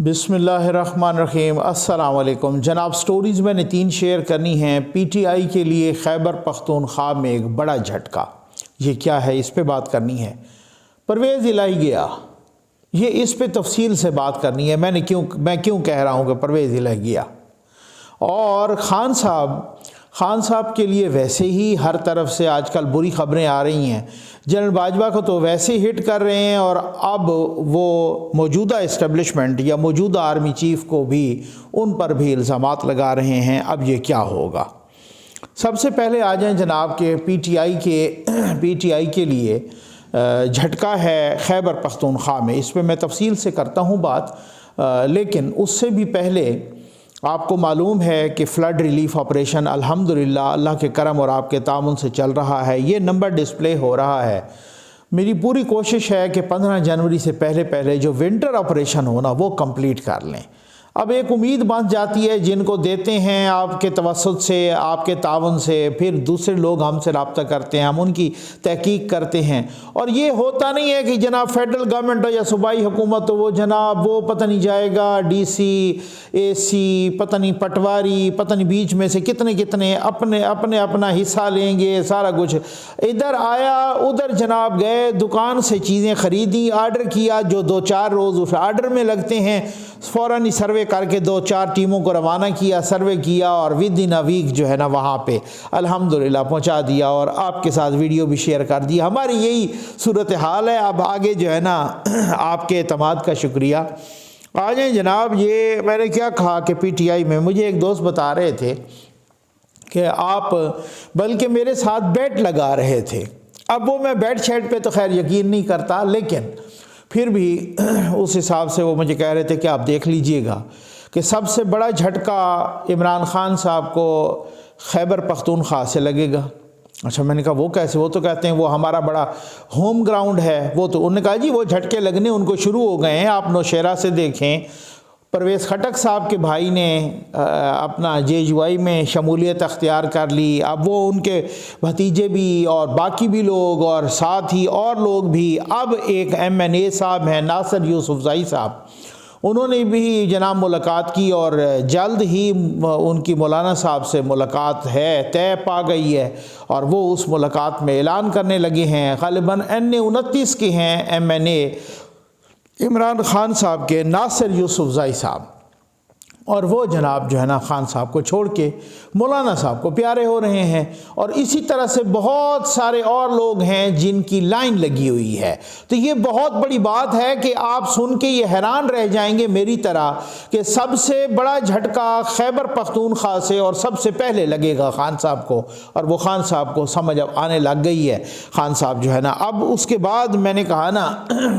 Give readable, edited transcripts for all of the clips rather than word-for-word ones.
بسم اللہ الرحمن الرحیم۔ السلام علیکم جناب، سٹوریز میں نے 3 شیئر کرنی ہیں۔ پی ٹی آئی کے لیے خیبر پختونخوا میں ایک بڑا جھٹکا، یہ کیا ہے اس پہ بات کرنی ہے۔ پرویز الہی گیا، یہ اس پہ تفصیل سے بات کرنی ہے۔ میں کیوں کہہ رہا ہوں کہ پرویز الہی گیا، اور خان صاحب کے لیے ویسے ہی ہر طرف سے آج کل بری خبریں آ رہی ہیں۔ جنرل باجوہ کو تو ویسے ہٹ کر رہے ہیں، اور اب وہ موجودہ اسٹیبلشمنٹ یا موجودہ آرمی چیف کو بھی ان پر بھی الزامات لگا رہے ہیں۔ اب یہ کیا ہوگا؟ سب سے پہلے آ جائیں جناب کہ پی ٹی آئی کے لیے جھٹکا ہے خیبر پختونخوا میں۔ اس پہ میں تفصیل سے کرتا ہوں بات، لیکن اس سے بھی پہلے آپ کو معلوم ہے کہ فلڈ ریلیف آپریشن الحمدللہ اللہ کے کرم اور آپ کے تعاون سے چل رہا ہے۔ یہ نمبر ڈسپلے ہو رہا ہے۔ میری پوری کوشش ہے کہ 15 جنوری سے پہلے جو ونٹر آپریشن ہونا وہ کمپلیٹ کر لیں۔ اب ایک امید بن جاتی ہے، جن کو دیتے ہیں آپ کے توسط سے، آپ کے تعاون سے، پھر دوسرے لوگ ہم سے رابطہ کرتے ہیں، ہم ان کی تحقیق کرتے ہیں، اور یہ ہوتا نہیں ہے کہ جناب فیڈرل گورنمنٹ ہو یا صوبائی حکومت ہو، وہ جناب وہ پتہ نہیں جائے گا ڈی سی، اے سی، پتہ نہیں پٹواری، پتہ نہیں بیچ میں سے کتنے اپنا حصہ لیں گے، سارا کچھ ادھر آیا ادھر جناب گئے، دکان سے چیزیں خریدی، آرڈر کیا، جو 2-4 روز اس آرڈر میں لگتے ہیں، فوراً ہی سروے کر کے 2-4 ٹیموں کو روانہ کیا، سروے کیا، اور ود ان اے ویک جو ہے نا وہاں پہ الحمدللہ پہنچا دیا، اور آپ کے ساتھ ویڈیو بھی شیئر کر دیا۔ ہماری یہی صورتحال ہے۔ اب آگے جو ہے نا آپ کے اعتماد کا شکریہ۔ آ جائیں جناب، یہ میں نے کیا کہا کہ پی ٹی آئی میں مجھے ایک دوست بتا رہے تھے کہ آپ بلکہ میرے ساتھ بیٹ لگا رہے تھے۔ اب وہ میں بیٹ شیٹ پہ تو خیر یقین نہیں کرتا، لیکن پھر بھی اس حساب سے وہ مجھے کہہ رہے تھے کہ آپ دیکھ لیجئے گا کہ سب سے بڑا جھٹکا عمران خان صاحب کو خیبر پختونخوا سے لگے گا۔ اچھا، میں نے کہا وہ کیسے؟ وہ تو کہتے ہیں وہ ہمارا بڑا ہوم گراؤنڈ ہے۔ وہ تو انہوں نے کہا جی وہ جھٹکے لگنے ان کو شروع ہو گئے ہیں۔ آپ نوشہرہ سے دیکھیں، پرویز خٹک صاحب کے بھائی نے اپنا JUI میں شمولیت اختیار کر لی۔ اب وہ ان کے بھتیجے بھی اور باقی بھی لوگ، اور ساتھ ہی اور لوگ بھی، اب ایک MNA صاحب ہیں ناصر یوسفزئی صاحب، انہوں نے بھی جناب ملاقات کی، اور جلد ہی ان کی مولانا صاحب سے ملاقات ہے، طے پا گئی ہے، اور وہ اس ملاقات میں اعلان کرنے لگے ہیں۔ غالباً NA-29 کے ہیں MNA عمران خان صاحب کے، ناصر یوسفزئی صاحب، اور وہ جناب جو ہے نا خان صاحب کو چھوڑ کے مولانا صاحب کو پیارے ہو رہے ہیں، اور اسی طرح سے بہت سارے اور لوگ ہیں جن کی لائن لگی ہوئی ہے۔ تو یہ بہت بڑی بات ہے کہ آپ سن کے یہ حیران رہ جائیں گے میری طرح کہ سب سے بڑا جھٹکا خیبر پختونخوا سے اور سب سے پہلے لگے گا خان صاحب کو، اور وہ خان صاحب کو سمجھ اب آنے لگ گئی ہے۔ خان صاحب جو ہے نا اب اس کے بعد میں نے کہا نا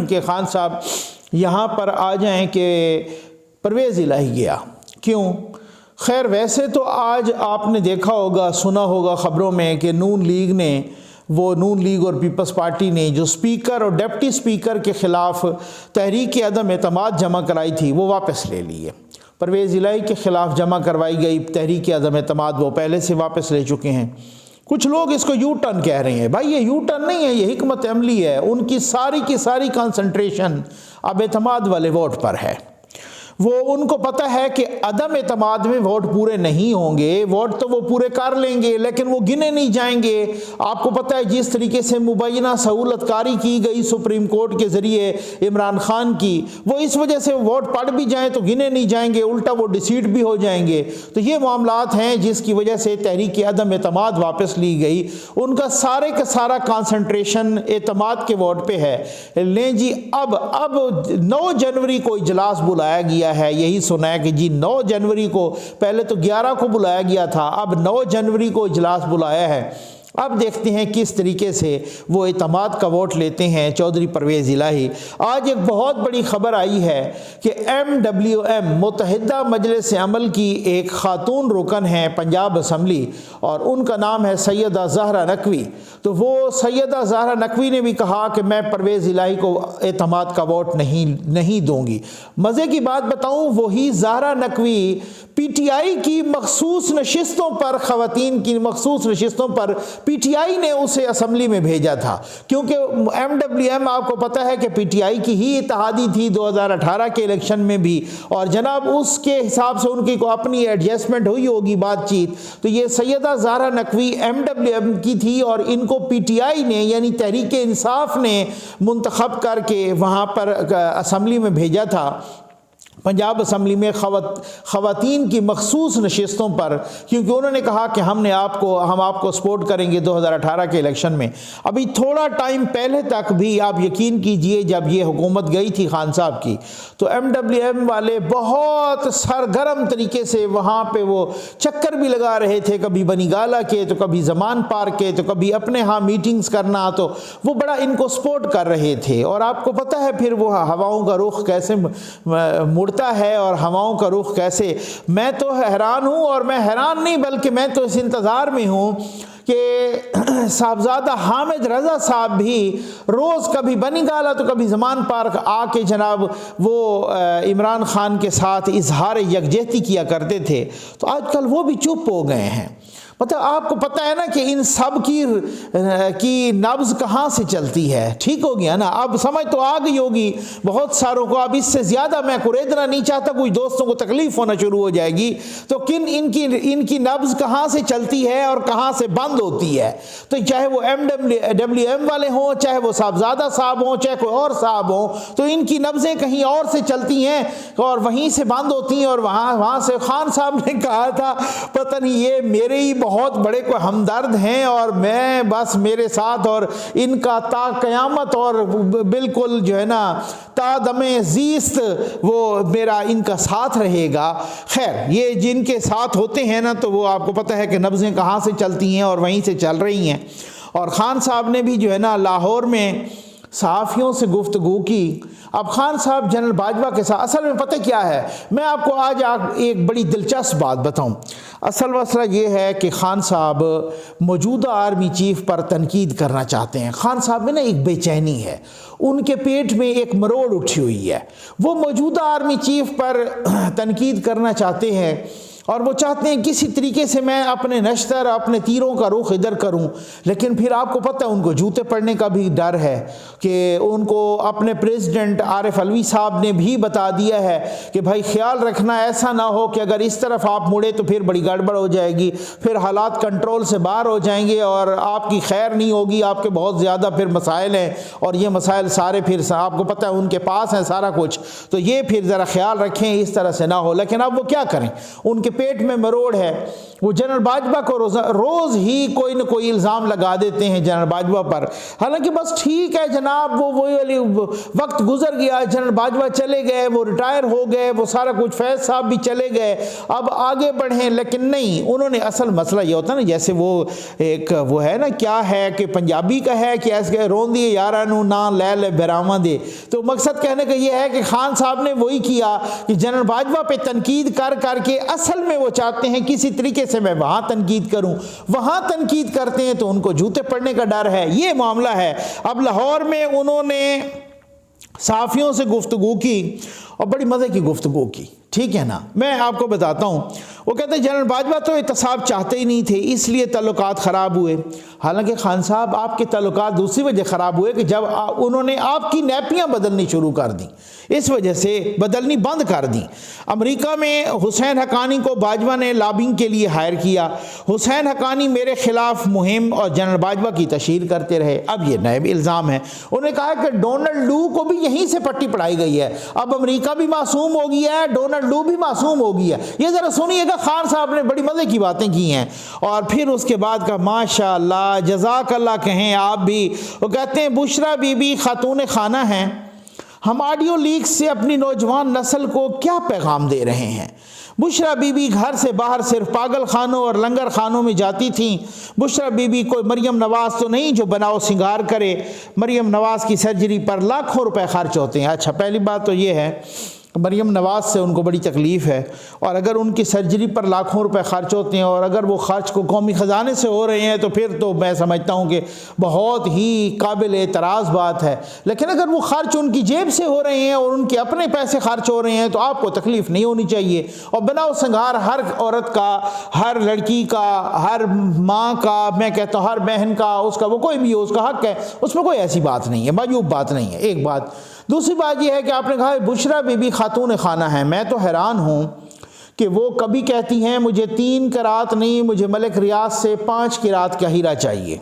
کہ خان صاحب یہاں پر آ جائیں کہ پرویز الہی گیا کیوں؟ خیر ویسے تو آج آپ نے دیکھا ہوگا، سنا ہوگا خبروں میں کہ نون لیگ اور پیپلز پارٹی نے جو اسپیکر اور ڈپٹی اسپیکر کے خلاف تحریک عدم اعتماد جمع کرائی تھی وہ واپس لے لی ہے۔ پرویز الہی کے خلاف جمع کروائی گئی تحریک عدم اعتماد وہ پہلے سے واپس لے چکے ہیں۔ کچھ لوگ اس کو یو ٹرن کہہ رہے ہیں۔ بھائی یہ یو ٹرن نہیں ہے، یہ حکمت عملی ہے۔ ان کی ساری کنسنٹریشن اب اعتماد والے ووٹ پر ہے۔ وہ ان کو پتہ ہے کہ عدم اعتماد میں ووٹ پورے نہیں ہوں گے، ووٹ تو وہ پورے کر لیں گے لیکن وہ گنے نہیں جائیں گے۔ آپ کو پتہ ہے جس طریقے سے مبینہ سہولت کاری کی گئی سپریم کورٹ کے ذریعے عمران خان کی، وہ اس وجہ سے ووٹ پڑ بھی جائیں تو گنے نہیں جائیں گے، الٹا وہ ڈیسیٹ بھی ہو جائیں گے۔ تو یہ معاملات ہیں جس کی وجہ سے تحریک عدم اعتماد واپس لی گئی۔ ان کا سارے کا سارا کانسنٹریشن اعتماد کے ووٹ پہ ہے۔ لیں جی اب 9 جنوری کو اجلاس بلایا گیا ہے، یہی سنا ہے کہ جی 9 جنوری کو، پہلے تو 11 کو بلایا گیا تھا، اب 9 جنوری کو اجلاس بلایا ہے۔ اب دیکھتے ہیں کس طریقے سے وہ اعتماد کا ووٹ لیتے ہیں چودھری پرویز الہی۔ آج ایک بہت بڑی خبر آئی ہے کہ MWM متحدہ مجلس عمل کی ایک خاتون رکن ہیں پنجاب اسمبلی، اور ان کا نام ہے سیدہ زہرا نقوی۔ تو وہ سیدہ زہرا نقوی نے بھی کہا کہ میں پرویز الہی کو اعتماد کا ووٹ نہیں دوں گی۔ مزے کی بات بتاؤں، وہی Zahra Naqvi P T I کی مخصوص نشستوں پر، خواتین کی مخصوص نشستوں پر پی ٹی آئی نے اسے اسمبلی میں بھیجا تھا، کیونکہ ایم ڈبلیو ایم آپ کو پتہ ہے کہ پی ٹی آئی کی ہی اتحادی تھی 2018 کے الیکشن میں بھی، اور جناب اس کے حساب سے ان کی کو اپنی ایڈجسٹمنٹ ہوئی ہوگی بات چیت، تو یہ Syeda Zehra Naqvi M W M کی تھی اور ان کو پی ٹی آئی نے یعنی تحریک انصاف نے منتخب کر کے وہاں پر اسمبلی میں بھیجا تھا، پنجاب اسمبلی میں خواتین کی مخصوص نشستوں پر، کیونکہ انہوں نے کہا کہ ہم آپ کو سپورٹ کریں گے 2018 کے الیکشن میں۔ ابھی تھوڑا ٹائم پہلے تک بھی آپ یقین کیجئے جب یہ حکومت گئی تھی خان صاحب کی، تو ایم ڈبلیو ایم والے بہت سرگرم طریقے سے وہاں پہ وہ چکر بھی لگا رہے تھے، کبھی بنی گالہ کے تو کبھی زمان پارک کے تو کبھی اپنے ہاں میٹنگز کرنا، تو وہ بڑا ان کو سپورٹ کر رہے تھے۔ اور آپ کو پتہ ہے پھر وہ ہواؤں کا رخ کیسے مڑتا ہے اور ہواؤں کا رخ کیسے، میں تو حیران ہوں، اور میں حیران نہیں بلکہ میں تو اس انتظار میں ہوں کہ صاحبزادہ حامد رضا صاحب بھی روز کبھی بنی گالہ تو کبھی زمان پارک آ کے جناب وہ عمران خان کے ساتھ اظہار یکجہتی کیا کرتے تھے، تو آج کل وہ بھی چپ ہو گئے ہیں۔ مطلب آپ کو پتہ ہے نا کہ ان سب کی نبض کہاں سے چلتی ہے، ٹھیک ہو گیا نا، اب سمجھ تو آ گئی ہوگی بہت ساروں کو، اب اس سے زیادہ میں قریدنا نہیں چاہتا، کچھ دوستوں کو تکلیف ہونا شروع ہو جائے گی، تو ان کی نبض کہاں سے چلتی ہے اور کہاں سے بند ہوتی ہے، تو چاہے وہ ایم ڈبلیو ایم والے ہوں، چاہے وہ صاحبزادہ صاحب ہوں، چاہے کوئی اور صاحب ہوں، تو ان کی نبضیں کہیں اور سے چلتی ہیں اور وہیں سے بند ہوتی ہیں، اور وہاں سے خان صاحب نے کہا تھا پتہ نہیں یہ میرے ہی بہت بڑے کوئی ہمدرد ہیں اور میں بس میرے ساتھ اور ان کا تا قیامت اور بالکل جو ہے نا تا دم زیست وہ میرا ان کا ساتھ رہے گا۔ خیر یہ جن کے ساتھ ہوتے ہیں نا تو وہ آپ کو پتہ ہے کہ نبضیں کہاں سے چلتی ہیں اور وہیں سے چل رہی ہیں۔ اور خان صاحب نے بھی جو ہے نا لاہور میں صحافیوں سے گفتگو کی۔ اب خان صاحب جنرل باجوہ کے ساتھ اصل میں پتہ کیا ہے، میں آپ کو آج ایک بڑی دلچسپ بات بتاؤں۔ اصل مسئلہ یہ ہے کہ خان صاحب موجودہ آرمی چیف پر تنقید کرنا چاہتے ہیں۔ خان صاحب میں نا ایک بے چینی ہے، ان کے پیٹ میں ایک مروڑ اٹھی ہوئی ہے، وہ موجودہ آرمی چیف پر تنقید کرنا چاہتے ہیں اور وہ چاہتے ہیں کسی طریقے سے میں اپنے نشتر اپنے تیروں کا رخ ادھر کروں، لیکن پھر آپ کو پتہ ہے ان کو جوتے پڑنے کا بھی ڈر ہے کہ ان کو اپنے پریزیڈنٹ عارف علوی صاحب نے بھی بتا دیا ہے کہ بھائی خیال رکھنا ایسا نہ ہو کہ اگر اس طرف آپ مڑے تو پھر بڑی گڑبڑ ہو جائے گی، پھر حالات کنٹرول سے باہر ہو جائیں گے اور آپ کی خیر نہیں ہوگی، آپ کے بہت زیادہ پھر مسائل ہیں اور یہ مسائل سارے پھر آپ کو پتہ ہے ان کے پاس ہیں سارا کچھ، تو یہ پھر ذرا خیال رکھیں اس طرح سے نہ ہو۔ لیکن اب وہ کیا کریں، ان کے پیٹ میں مروڑ ہے، وہ جنرل باجوہ کو روز ہی کوئی نہ کوئی الزام لگا دیتے ہیں جنرل باجوہ پر، حالانکہ بس ٹھیک ہے جناب وہی وقت گزر گیا، جنرل باجوہ چلے گئے، وہ ریٹائر ہو گئے، وہ سارا کچھ، فیض صاحب بھی چلے گئے، اب آگے بڑھیں، لیکن نہیں، انہوں نے اصل مسئلہ یہ ہوتا ہے نا جیسے وہ ایک وہ ہے نا کیا ہے کہ پنجابی کا ہے کہ ایسے رون دیے یارہ نو نہ لے لے براواں دے، تو مقصد کہنے کا یہ ہے کہ خان صاحب نے وہی کیا کہ جنرل باجوہ پہ تنقید کر کے اصل میں وہ چاہتے ہیں کسی طریقے سے میں وہاں تنقید کروں، وہاں تنقید کرتے ہیں تو ان کو جوتے پڑنے کا ڈر ہے، یہ معاملہ ہے۔ اب لاہور میں انہوں نے صحافیوں سے گفتگو کی اور بڑی مزے کی گفتگو کی، ٹھیک ہے نا، میں آپ کو بتاتا ہوں، وہ کہتے ہیں جنرل باجوہ تو احتساب چاہتے ہی نہیں تھے اس لیے تعلقات خراب ہوئے، حالانکہ خان صاحب آپ کے تعلقات دوسری وجہ خراب ہوئے کہ جب انہوں نے آپ کی نیپیاں بدلنی شروع کر دیں، اس وجہ سے بدلنی بند کر دیں۔ امریکہ میں حسین حقانی کو باجوہ نے لابنگ کے لیے ہائر کیا، حسین حقانی میرے خلاف مہم اور جنرل باجوہ کی تشہیر کرتے رہے، اب یہ نئے الزام ہے، انہوں نے کہا کہ ڈونلڈ لو کو بھی یہیں سے پٹی پڑھائی گئی ہے، اب امریکہ بھی معصوم ہو گیا ہے، ڈونلڈ لو بھی معصوم ہو گیا ہے۔ یہ ذرا سنیے گا، خان صاحب نے بڑی مزے کی باتیں کی ہیں، اور پھر اس کے بعد کا ماشاء اللہ جزاک اللہ کہیں آپ بھی، وہ کہتے ہیں بشرا بی بی خاتون خانہ ہیں، ہم آڈیو لیک سے اپنی نوجوان نسل کو کیا پیغام دے رہے ہیں؟ بشرا بی بی گھر سے باہر صرف پاگل خانوں اور لنگر خانوں میں جاتی تھیں، بشرا بی بی کوئی مریم نواز تو نہیں جو بناؤ سنگار کرے، مریم نواز کی سرجری پر لاکھوں روپے خرچ ہوتے ہیں۔ اچھا پہلی بات تو یہ ہے مریم نواز سے ان کو بڑی تکلیف ہے، اور اگر ان کی سرجری پر لاکھوں روپے خرچ ہوتے ہیں اور اگر وہ خرچ کو قومی خزانے سے ہو رہے ہیں تو پھر تو میں سمجھتا ہوں کہ بہت ہی قابل اعتراض بات ہے۔ لیکن اگر وہ خرچ ان کی جیب سے ہو رہے ہیں اور ان کے اپنے پیسے خرچ ہو رہے ہیں تو آپ کو تکلیف نہیں ہونی چاہیے۔ اور بنا و سنگار ہر عورت کا، ہر لڑکی کا، ہر ماں کا، میں کہتا ہوں ہر بہن کا، اس کا وہ کوئی بھی ہو، اس کا حق ہے، اس میں کوئی ایسی بات نہیں ہے، معیوب بات نہیں ہے۔ ایک بات۔ دوسری بات یہ ہے کہ آپ نے کہا بشریٰ بی بی خاتون خانہ ہے، میں تو حیران ہوں کہ وہ کبھی کہتی ہیں مجھے 3 قرات نہیں، مجھے ملک ریاض سے 5 قرات کا ہیرا چاہیے۔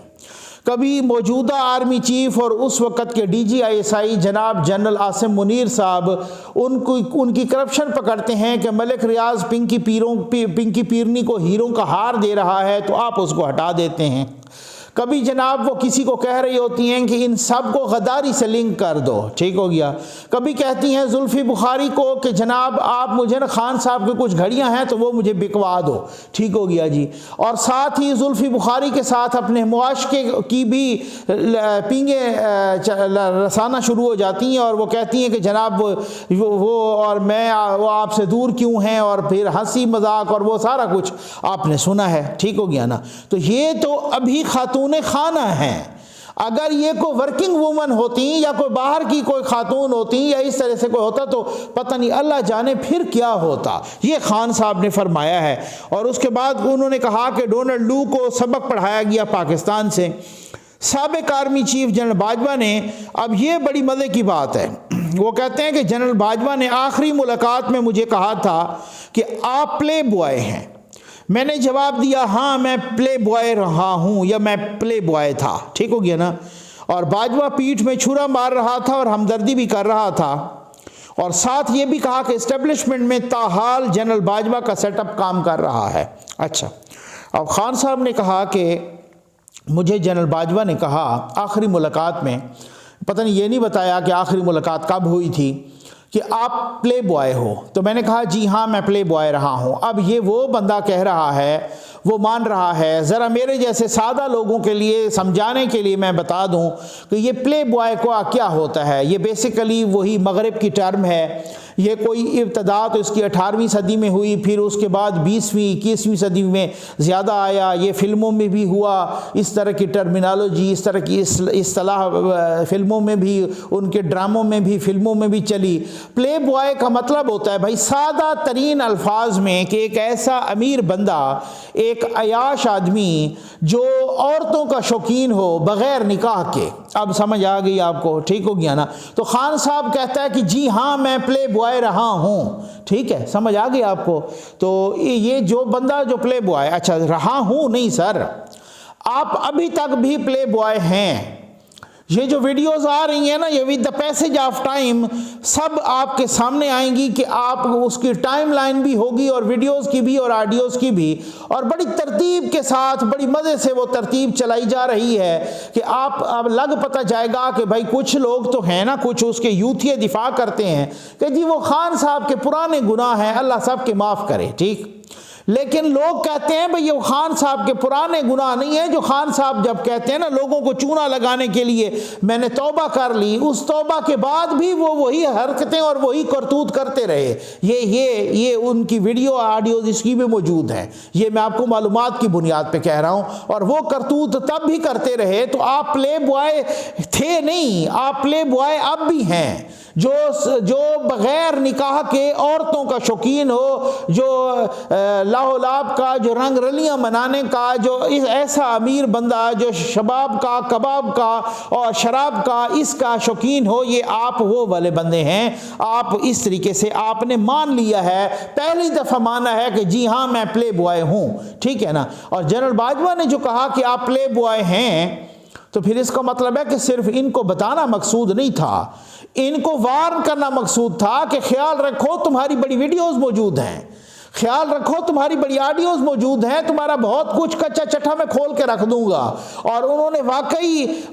کبھی موجودہ آرمی چیف اور اس وقت کے D G I S I جناب جنرل عاصم منیر صاحب ان کی کرپشن پکڑتے ہیں کہ ملک ریاض پنکی پیرنی کو ہیروں کا ہار دے رہا ہے تو آپ اس کو ہٹا دیتے ہیں۔ کبھی جناب وہ کسی کو کہہ رہی ہوتی ہیں کہ ان سب کو غداری سے لنک کر دو، ٹھیک ہو گیا۔ کبھی کہتی ہیں زلفی بخاری کو کہ جناب آپ مجھے نا خان صاحب کی کچھ گھڑیاں ہیں تو وہ مجھے بکوا دو، ٹھیک ہو گیا جی۔ اور ساتھ ہی زلفی بخاری کے ساتھ اپنے معاشقے کی بھی پینگیں رسانا شروع ہو جاتی ہیں اور وہ کہتی ہیں کہ جناب وہ اور میں وہ آپ سے دور کیوں ہیں، اور پھر ہنسی مذاق اور وہ سارا کچھ آپ نے سنا ہے، ٹھیک ہو گیا نا۔ تو یہ تو ابھی خاتون خانہ ہیں۔ اگر یہ کوئی ورکنگ وومن ہوتی یا کوئی باہر کی کوئی خاتون ہوتی یا اس طرح سے کوئی ہوتا تو پتہ نہیں اللہ جانے پھر کیا ہوتا۔ یہ خان صاحب نے فرمایا ہے۔ اور اس کے بعد انہوں نے کہا کہ ڈونلڈ لو کو سبق پڑھایا گیا پاکستان سے۔ سابق آرمی چیف جنرل باجوہ نے، اب یہ بڑی مزے کی بات ہے، وہ کہتے ہیں کہ جنرل باجوہ نے آخری ملاقات میں مجھے کہا تھا کہ آپ پلے بوائے ہیں۔ میں نے جواب دیا ہاں میں پلے بوائے رہا ہوں یا میں پلے بوائے تھا، ٹھیک ہو گیا نا۔ اور باجوہ پیٹھ میں چھرا مار رہا تھا اور ہمدردی بھی کر رہا تھا، اور ساتھ یہ بھی کہا کہ اسٹیبلشمنٹ میں تاحال جنرل باجوہ کا سیٹ اپ کام کر رہا ہے۔ اچھا، اب خان صاحب نے کہا کہ مجھے جنرل باجوہ نے کہا آخری ملاقات میں، پتہ نہیں یہ نہیں بتایا کہ آخری ملاقات کب ہوئی تھی، کہ آپ پلے بوائے ہو۔ تو میں نے کہا جی ہاں میں پلے بوائے رہا ہوں۔ اب یہ وہ بندہ کہہ رہا ہے، وہ مان رہا ہے، ذرا میرے جیسے سادہ لوگوں کے لیے سمجھانے کے لیے میں بتا دوں کہ یہ پلے بوائے کو کیا ہوتا ہے۔ یہ بیسیکلی وہی مغرب کی ٹرم ہے۔ یہ کوئی ابتدا تو اس کی 18ویں صدی میں ہوئی، پھر اس کے بعد 20ویں 21ویں صدی میں زیادہ آیا۔ یہ فلموں میں بھی ہوا، اس طرح کی ٹرمینالوجی، اس طرح کی اصطلاح فلموں میں بھی، ان کے ڈراموں میں بھی، فلموں میں بھی چلی۔ پلے بوائے کا مطلب ہوتا ہے بھائی سادہ ترین الفاظ میں کہ ایک ایسا امیر بندہ، ایک عیاش آدمی جو عورتوں کا شوقین ہو بغیر نکاح کے۔ اب سمجھ آ گئی آپ کو، ٹھیک ہو گیا نا۔ تو خان صاحب کہتا ہے کہ جی ہاں میں پلے بوائے رہا ہوں، ٹھیک ہے، سمجھ آ گئی آپ کو۔ تو یہ جو بندہ جو پلے بوائے، اچھا رہا ہوں نہیں سر، آپ ابھی تک بھی پلے بوائے ہیں۔ یہ جو ویڈیوز آ رہی ہیں نا، یہ with the passage of time سب آپ کے سامنے آئیں گی کہ آپ اس کی ٹائم لائن بھی ہوگی اور ویڈیوز کی بھی اور آڈیوز کی بھی، اور بڑی ترتیب کے ساتھ بڑی مزے سے وہ ترتیب چلائی جا رہی ہے کہ آپ اب لگ پتہ جائے گا کہ بھائی کچھ لوگ تو ہیں نا، کچھ اس کے یوتھیے دفاع کرتے ہیں کہ جی وہ خان صاحب کے پرانے گناہ ہیں، اللہ سب کے معاف کرے، ٹھیک۔ لیکن لوگ کہتے ہیں بھئی یہ خان صاحب کے پرانے گناہ نہیں ہیں۔ جو خان صاحب جب کہتے ہیں نا لوگوں کو چونا لگانے کے لیے میں نے توبہ کر لی، اس توبہ کے بعد بھی وہ وہی حرکتیں اور وہی کرتوت کرتے رہے۔ یہ ان کی ویڈیو آڈیوز اس کی بھی موجود ہیں، یہ میں آپ کو معلومات کی بنیاد پہ کہہ رہا ہوں، اور وہ کرتوت تب بھی کرتے رہے۔ تو آپ پلے بوائے تھے نہیں، آپ پلے بوائے اب بھی ہیں، جو بغیر نکاح کے عورتوں کا شوقین ہو، جو لاہو لاب کا، جو رنگ رلیاں منانے کا، جو ایسا امیر بندہ جو شباب کا، کباب کا اور شراب کا اس کا شوقین ہو، یہ آپ وہ والے بندے ہیں۔ آپ اس طریقے سے آپ نے مان لیا ہے، پہلی دفعہ مانا ہے کہ جی ہاں میں پلے بوائے ہوں، ٹھیک ہے نا۔ اور جنرل باجوہ نے جو کہا کہ آپ پلے بوائے ہیں، تو پھر اس کا مطلب ہے کہ صرف ان کو بتانا مقصود نہیں تھا، ان کو وارن کرنا مقصود تھا کہ خیال رکھو تمہاری بڑی ویڈیوز موجود ہیں، خیال رکھو تمہاری بڑی آڈیوز موجود ہیں، تمہارا بہت کچھ کچا چٹھا میں کھول کے رکھ دوں گا۔ اور انہوں نے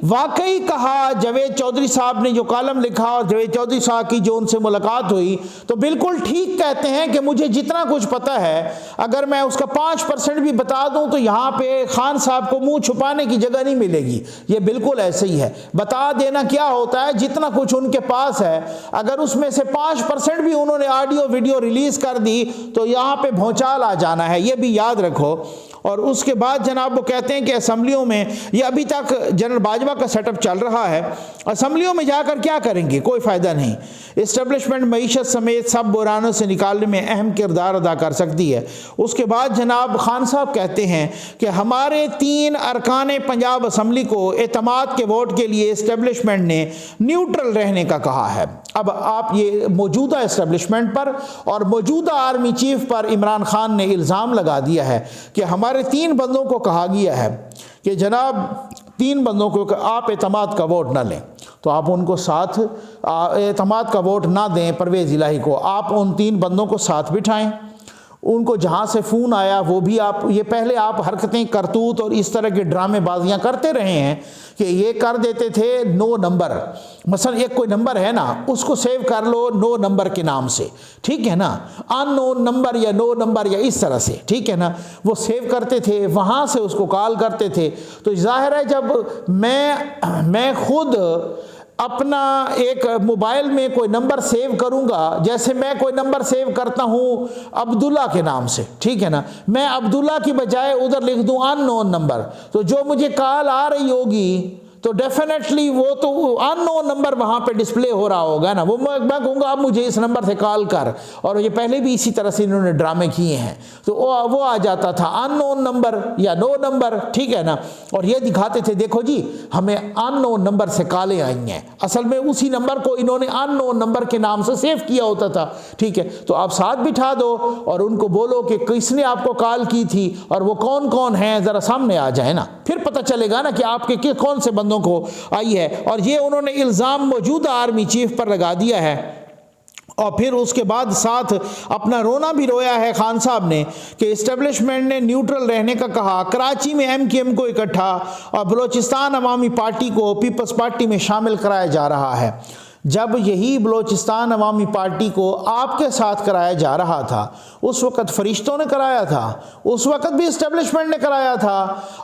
واقعی کہا، جاوید چودھری صاحب نے جو کالم لکھا اور جاوید چودھری صاحب کی جو ان سے ملاقات ہوئی تو بالکل ٹھیک کہتے ہیں کہ مجھے جتنا کچھ پتا ہے اگر میں اس کا 5% بھی بتا دوں تو یہاں پہ خان صاحب کو منہ چھپانے کی جگہ نہیں ملے گی۔ یہ بالکل ایسے ہی ہے، بتا دینا کیا ہوتا ہے، جتنا کچھ ان کے پاس ہے اگر اس میں سے 5% بھی انہوں نے آڈیو ویڈیو ریلیز کر دی تو یہاں پہ بھونچال آ جانا ہے، یہ بھی یاد رکھو۔ اور اس کے بعد جناب وہ کہتے ہیں کہ اسمبلیوں میں یہ ابھی تک جنرل باجوہ کا سیٹ اپ چل رہا ہے، اسمبلیوں میں جا کر کیا کریں گے، کوئی فائدہ نہیں۔ اسٹیبلشمنٹ معیشت سمیت سب بحرانوں سے نکالنے میں اہم کردار ادا کر سکتی ہے۔ اس کے بعد جناب خان صاحب کہتے ہیں کہ ہمارے 3 ارکان پنجاب اسمبلی کو اعتماد کے ووٹ کے لیے اسٹیبلشمنٹ نے نیوٹرل رہنے کا کہا ہے۔ اب آپ یہ موجودہ اسٹیبلشمنٹ پر اور موجودہ آرمی چیف پر عمران خان نے الزام لگا دیا ہے کہ ہمارے 3 بندوں کو کہا گیا ہے کہ جناب 3 بندوں کو آپ اعتماد کا ووٹ نہ لیں، تو آپ ان کو ساتھ اعتماد کا ووٹ نہ دیں پرویز الہی کو، آپ ان 3 بندوں کو ساتھ بٹھائیں۔ ان کو جہاں سے فون آیا وہ بھی آپ یہ پہلے آپ حرکتیں کرتوت اور اس طرح کے ڈرامے بازیاں کرتے رہے ہیں کہ یہ کر دیتے تھے 9 نمبر، مثلا ایک کوئی نمبر ہے نا اس کو سیو کر لو 9 نمبر کے نام سے، ٹھیک ہے نا، ان نون نمبر یا 9 نمبر یا اس طرح سے، ٹھیک ہے نا، وہ سیو کرتے تھے، وہاں سے اس کو کال کرتے تھے۔ تو ظاہر ہے جب میں خود اپنا ایک موبائل میں کوئی نمبر سیو کروں گا، جیسے میں کوئی نمبر سیو کرتا ہوں عبداللہ کے نام سے، ٹھیک ہے نا، میں عبداللہ کی بجائے ادھر لکھ دوں ان نون نمبر، تو جو مجھے کال آ رہی ہوگی تو ڈیفینیٹلی وہ تو ان نون نمبر وہاں پہ ڈسپلے ہو رہا ہوگا نا، وہ میں کہوں گا اب مجھے اس نمبر سے کال کر، اور یہ پہلے بھی اسی طرح سے انہوں نے ڈرامے کیے ہیں، تو وہ آ جاتا تھا ان نون نمبر یا 9 نمبر، ٹھیک ہے نا، اور یہ دکھاتے تھے دیکھو جی ہمیں ان نون نمبر سے کالیں آئی ہیں، اصل میں اسی نمبر کو انہوں نے ان نون نمبر کے نام سے سیو کیا ہوتا تھا، ٹھیک ہے۔ تو آپ ساتھ بٹھا دو اور ان کو بولو کہ کس نے آپ کو کال کی تھی اور وہ کون کون ہیں، ذرا سامنے آ جائے نا، پھر پتہ چلے گا نا کہ آپ کے کون سے بندوں کو آئی ہے۔ اور یہ انہوں نے الزام موجودہ آرمی چیف پر لگا دیا ہے، اور پھر اس کے بعد ساتھ اپنا رونا بھی رویا ہے خان صاحب نے کہ اسٹیبلشمنٹ نے نیوٹرل رہنے کا کہا، کراچی میں MKM کو اکٹھا اور بلوچستان عوامی پارٹی کو پیپلز پارٹی میں شامل کرایا جا رہا ہے۔ جب یہی بلوچستان عوامی پارٹی کو آپ کے ساتھ کرایا جا رہا تھا اس وقت فرشتوں نے کرایا تھا، اس وقت بھی اسٹیبلشمنٹ نے کرایا تھا،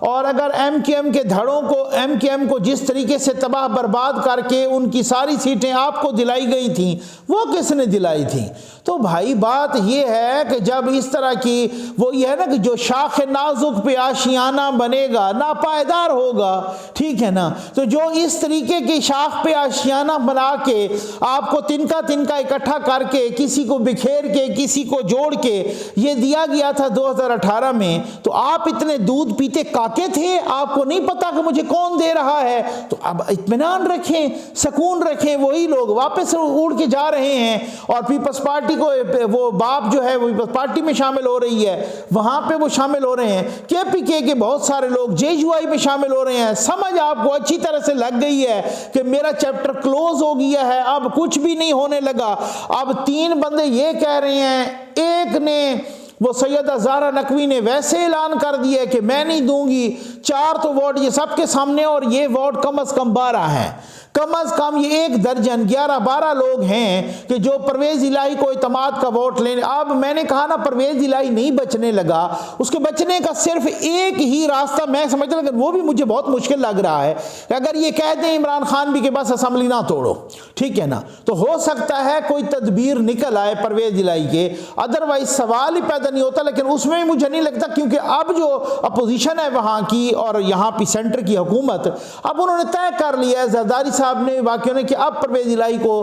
اور اگر MKM کے دھڑوں کو MKM کو جس طریقے سے تباہ برباد کر کے ان کی ساری سیٹیں آپ کو دلائی گئی تھیں وہ کس نے دلائی تھیں؟ تو بھائی بات یہ ہے کہ جب اس طرح کی وہ یہ ہے نا کہ جو شاخ نازک پہ آشیانہ بنے گا ناپائیدار ہوگا، ٹھیک ہے نا، تو جو اس طریقے کی شاخ پہ آشیانہ بنا کے آپ کو تنکا اکٹھا کر کے کسی کو بکھیر کے کسی کو جوڑ کے یہ دیا گیا تھا 2018 میں، تو آپ اتنے دودھ پیتے کاکے تھے، آپ کو نہیں پتا کہ مجھے کون دے رہا ہے؟ تو اب اطمینان رکھیں، سکون رکھیں، وہی لوگ واپس اڑ کے جا رہے ہیں اور پیپلز پارٹی کو وہ باپ جو ہے وہ پیپلز پارٹی میں شامل ہو رہی ہے، وہاں پہ وہ شامل ہو رہے ہیں، KPK کے بہت سارے لوگ JUI میں شامل ہو رہے ہیں۔ سمجھ آپ کو اچھی طرح سے لگ گئی ہے کہ میرا چیپٹر کلوز ہو گیا ہے، اب کچھ بھی نہیں ہونے لگا۔ اب 3 بندے یہ کہہ رہے ہیں، ایک نے وہ سیدہ زہرا نقوی نے ویسے اعلان کر دیا کہ میں نہیں دوں گی، 4 تو ووٹ یہ سب کے سامنے، اور یہ ووٹ کم از کم 12 ہیں، کم از کم یہ 1 درجن 11-12 لوگ ہیں کہ جو پرویز الہی کو اعتماد کا ووٹ لینے۔ اب میں نے کہا نا پرویز الہی نہیں بچنے لگا، اس کے بچنے کا صرف ایک ہی راستہ میں سمجھتا ہوں، لیکن وہ بھی مجھے بہت مشکل لگ رہا ہے کہ اگر یہ کہہ دیں عمران خان بھی کہ بس اسمبلی نہ توڑو، ٹھیک ہے نا، تو ہو سکتا ہے کوئی تدبیر نکل آئے پرویز الہی کے، ادروائز سوال ہی پیدا نہیں ہوتا۔ لیکن اس میں مجھے نہیں لگتا، کیونکہ اب جو اپوزیشن ہے وہاں کی اور یہاں پہ سینٹر کی حکومت، اب انہوں نے طے کر لیا ہے زرداری صاحب نے واقعوں نے کہ اب پرویز الہی کو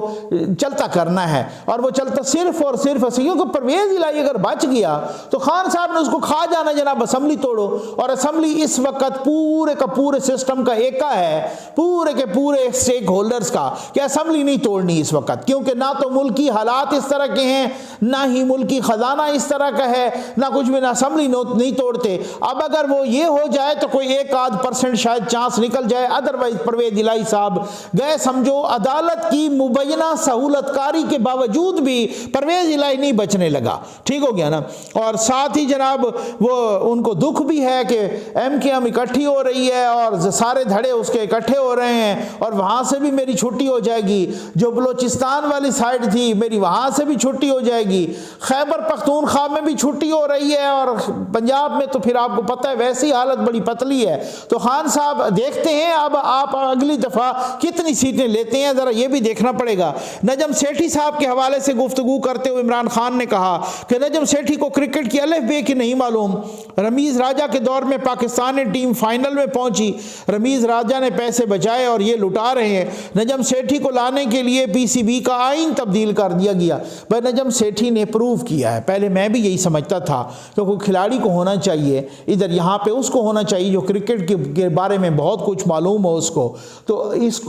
چلتا کرنا ہے، اور وہ چلتا صرف اور صرف کیونکہ پرویز الہی اگر بچ گیا تو خان صاحب نے اس کو کھا جانا جناب اسمبلی توڑو، اور اسمبلی اس وقت پورے کا پورے سسٹم کا ایکا ہے، پورے کے پورے سٹیک ہولڈرز کا، کہ اسمبلی نہیں توڑنی اس وقت، کیونکہ نہ تو ملکی حالات اس طرح کے ہیں، نہ ہی ملکی خزانہ اس طرح کا ہے، نہ کچھ بھی، نہ اسمبلی نہیں توڑتے۔ اب اگر وہ یہ ہو جائے تو کوئی 1-8% شاید چانس نکل جائے، ادروائز پرویز الہی صاحب گئے سمجھو عدالت کی مبینہ سہولت کاری کے باوجود بھی پرویز الہی نہیں بچنے لگا، ٹھیک ہو گیا نا۔ اور ساتھ ہی جناب وہ ان کو دکھ بھی ہے کہ ایم کے ایم اکٹھی ہو رہی ہے اور سارے دھڑے اس کے اکٹھے ہو رہے ہیں، اور وہاں سے بھی میری چھٹی ہو جائے گی، جو بلوچستان والی سائڈ تھی میری وہاں سے بھی چھٹی ہو جائے گی، خیبر پختونخوا میں بھی چھٹی ہو رہی ہے، اور پنجاب میں تو پھر آپ کو پتہ ہے ویسی حالت بڑی پتلی ہے۔ تو خان صاحب دیکھتے ہیں اب آپ اگلی دفعہ کتنی سیٹیں لیتے ہیں، ذرا یہ بھی دیکھنا پڑے گا۔ نجم سیٹھی صاحب کے حوالے سے گفتگو کرتے ہوئے عمران خان نے کہا کہ نجم سیٹھی کو کرکٹ کی الف بے کی نہیں معلوم۔ رمیز راجہ کے دور میں پاکستانی ٹیم فائنل میں پہنچی، رمیز راجہ نے پیسے بچائے اور یہ لٹا رہے ہیں۔ نجم سیٹھی کو لانے کے لیے پی سی بی کا آئین تبدیل کر دیا گیا۔ بھائی نجم سیٹھی نے پروو کیا ہے، پہلے میں بھی یہی سمجھتا تھا کہ کوئی کھلاڑی کو ہونا چاہیے ادھر یہاں پہ اس کو ہونا چاہیے جو کرکٹ کے بارے میں بہت کچھ معلوم ہو اس کو، تو اس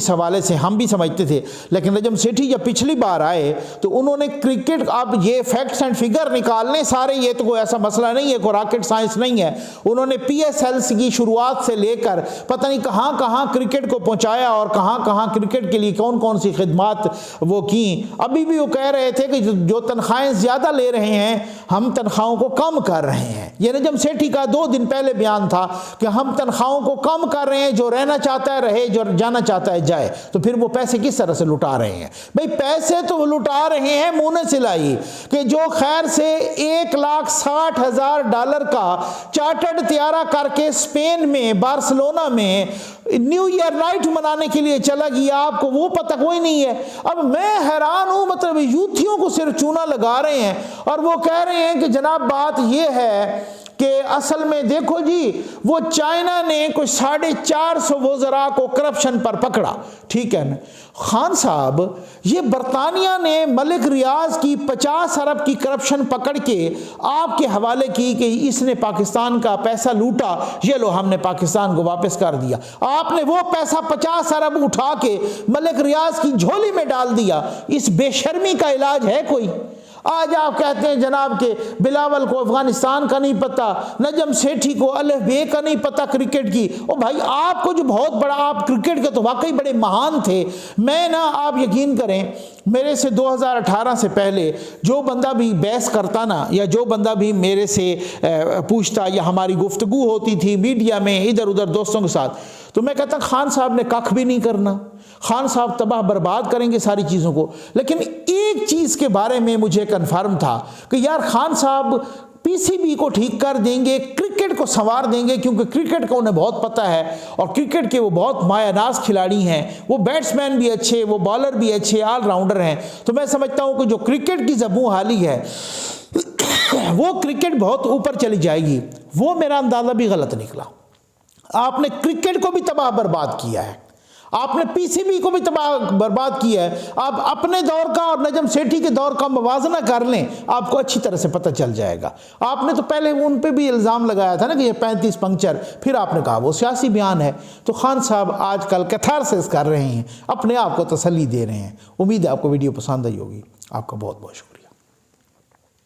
حوالے سے ہم بھی سمجھتے تھے۔ لیکن نجم سیٹھی جب پچھلی بار آئے تو انہوں نے کرکٹ، اب یہ فیکٹس اینڈ فگر نکالنے سارے، یہ تو کوئی ایسا مسئلہ نہیں ہے، کوئی راکٹ سائنس نہیں ہے۔ انہوں نے پی ایس ایل کی شروعات سے لے کر پتہ نہیں کہاں کہاں کرکٹ کو پہنچایا اور کہاں کہاں کرکٹ کے لیے کون کون سی خدمات وہ کیں۔ ابھی بھی وہ کہہ رہے تھے کہ جو تنخواہیں زیادہ لے رہے ہیں ہم تنخواہوں کو کم کر رہے ہیں۔ یہ نجم سیٹھی کا 2 دن پہلے بیان تھا کہ ہم تنخواہوں کو کم کر رہے ہیں، جو رہنا چاہتا ہے رہے، جو جانا چاہتا ہے جائے۔ تو پھر وہ پیسے کس طرح سے لٹا رہے ہیں؟ بھئی پیسے تو وہ لٹا رہے ہیں منہ نے سلائی، کہ جو خیر سے $1,60,000 کا چارٹرڈ طیارہ کر کے اسپین میں بارسلونا میں نیو ایئر نائٹ منانے کے لیے چلا گیا، آپ کو وہ پتہ کوئی نہیں ہے۔ اب میں حیران ہوں، مطلب یوتھیوں کو صرف چونا لگا رہے ہیں اور وہ کہہ رہے ہیں کہ جناب بات یہ ہے کہ اصل میں دیکھو جی وہ چائنا نے کوئی 450 وزراء کو کرپشن پر پکڑا، ٹھیک ہے نا۔ خان صاحب یہ برطانیہ نے ملک ریاض کی 50 ارب کی کرپشن پکڑ کے آپ کے حوالے کی کہ اس نے پاکستان کا پیسہ لوٹا، یہ لو ہم نے پاکستان کو واپس کر دیا۔ آپ نے وہ پیسہ 50 ارب اٹھا کے ملک ریاض کی جھولی میں ڈال دیا۔ اس بے شرمی کا علاج ہے کوئی؟ آج آپ کہتے ہیں جناب کہ بلاول کو افغانستان کا نہیں پتہ، نجم سیٹھی کو الف بے کا نہیں پتہ کرکٹ کی۔ او بھائی آپ کو جو بہت بڑا، آپ کرکٹ کے تو واقعی بڑے مہان تھے۔ میں نا آپ یقین کریں میرے سے 2018 سے پہلے جو بندہ بھی بحث کرتا نا، یا جو بندہ بھی میرے سے پوچھتا یا ہماری گفتگو ہوتی تھی میڈیا میں ادھر ادھر دوستوں کے ساتھ، تو میں کہتا خان صاحب نے ککھ بھی نہیں کرنا، خان صاحب تباہ برباد کریں گے ساری چیزوں کو۔ لیکن ایک چیز کے بارے میں مجھے کنفرم تھا کہ یار خان صاحب پی سی بی کو ٹھیک کر دیں گے، کرکٹ کو سنوار دیں گے، کیونکہ کرکٹ کا انہیں بہت پتہ ہے اور کرکٹ کے وہ بہت مایہ ناز کھلاڑی ہیں، وہ بیٹسمین بھی اچھے، وہ بالر بھی اچھے، آل راؤنڈر ہیں۔ تو میں سمجھتا ہوں کہ جو کرکٹ کی زبوں حالی ہے وہ کرکٹ بہت اوپر چلی جائے گی۔ وہ میرا اندازہ بھی غلط نکلا۔ آپ نے کرکٹ کو بھی تباہ برباد کیا ہے، آپ نے پی سی بی کو بھی تباہ برباد کیا ہے۔ آپ اپنے دور کا اور نجم سیٹھی کے دور کا موازنہ کر لیں، آپ کو اچھی طرح سے پتہ چل جائے گا۔ آپ نے تو پہلے ان پہ بھی الزام لگایا تھا نا کہ یہ 35 پنکچر، پھر آپ نے کہا وہ سیاسی بیان ہے۔ تو خان صاحب آج کل کیتھارسس کر رہے ہیں، اپنے آپ کو تسلی دے رہے ہیں۔ امید ہے آپ کو ویڈیو پسند آئی ہوگی۔ آپ کا بہت بہت شکریہ۔